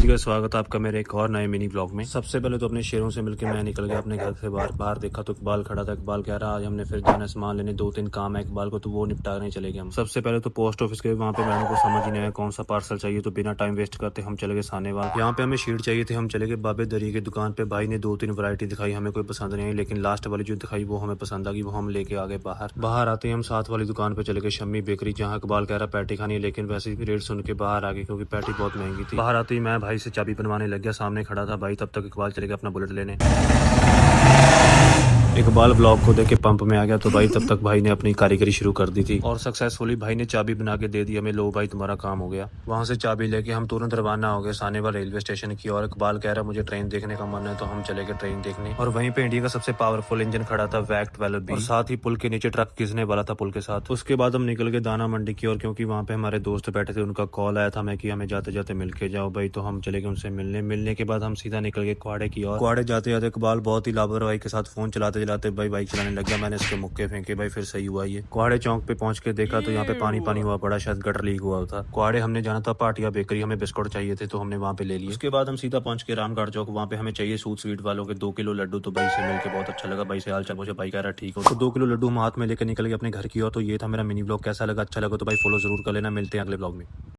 जी का स्वागत है आपका मेरे एक और नए मिनी ब्लॉग में। सबसे पहले तो अपने शेरों से मिलकर मैं निकल गया अपने घर से बाहर देखा तो इकबाल खड़ा था। इकबाल कह रहा आज हमने फिर जाना सामान लेने, 2-3 काम है इकबाल को, तो वो निपटाने चले गए हम। सबसे पहले तो पोस्ट ऑफिस के वहाँ पे मैडम को समझ ही नहीं आया कौन सा पार्सल चाहिए, तो बिना टाइम वेस्ट करते हम चले गए सानेवाल। यहाँ पे हमें शीट चाहिए थे, हम चले गए बाबे दरी की दुकान पे। भाई ने 2-3 वैरायटी दिखाई, हमें कोई पसंद नहीं आई, लेकिन लास्ट वाली जो दिखाई वो हमें पसंद आ गई, वो हम लेके आ गए बाहर आते ही हम साथ वाली दुकान पे चले गए, शम्मी बेकरी, जहाँ इकबाल कह रहा पैटी खानी है, लेकिन वैसे ही रेट सुन के बाहर आ गए क्योंकि पैटी बहुत महंगी थी। बाहर आते ही मैं भाई से चाबी बनवाने लग गया, सामने खड़ा था भाई, तब तक इकबाल चले गया अपना बुलेट लेने। इकबाल ब्लॉग को देख के पंप में आ गया, तो भाई तब तक भाई ने अपनी कारीगरी शुरू कर दी थी और सक्सेसफुली भाई ने चाबी बना के दे दी हमें। लो भाई तुम्हारा काम हो गया। वहां से चाबी लेके हम तुरंत रवाना हो गए सानेवाल रेलवे स्टेशन की और इकबाल कह रहा मुझे ट्रेन देखने का मन है, तो हम चले गए ट्रेन देखने। और वहीं पे इंडिया का सबसे पावरफुल इंजन खड़ा था वैक 12B, और साथ ही पुल के नीचे ट्रक घिसने वाला था पुल के साथ। उसके बाद हम निकल गए दाना मंडी की ओर, क्योंकि वहाँ पे हमारे दोस्त बैठे थे, उनका कॉल आया था हमें कि हमें जाते जाते मिल के जाओ भाई, तो हम चले गए उनसे मिलने के बाद हम सीधा निकल गए कुआड़े की ओर। कुआड़े जाते जाते इकबाल बहुत ही लापरवाही के साथ फोन चलाते चलाते भाई बाइक चलाने लग गया। मैंने इसके मुक्के फेंके भाई, फिर सही हुआ ये। कुआड़े चौक पे पहुंच के देखा तो यहाँ पे पानी हुआ पड़ा, शायद गटर लीक हुआ था। कुआड़े हमने जाना था पाटिया बेकरी, हमें बिस्कुट चाहिए थे तो हमने वहाँ पे ले लिए। उसके बाद हम सीधा पहुंच के रामगढ़ चौक, वहाँ पे हमें चाहिए सूट स्वीट वालों के 2 किलो लड्डू, तो भाई से मिलकर बहुत अच्छा लगा। भाई से हाल चाल पूछा, भाई कह रहा ठीक हो, तो 2 किलो लड्डू हम हाथ में लेकर निकल गए अपने घर की ओर। तो ये था मेरा मिनी ब्लॉग, कैसा लगा? अच्छा लगा तो भाई फॉलो जरूर कर लेना। मिलते हैं अगले ब्लॉग में।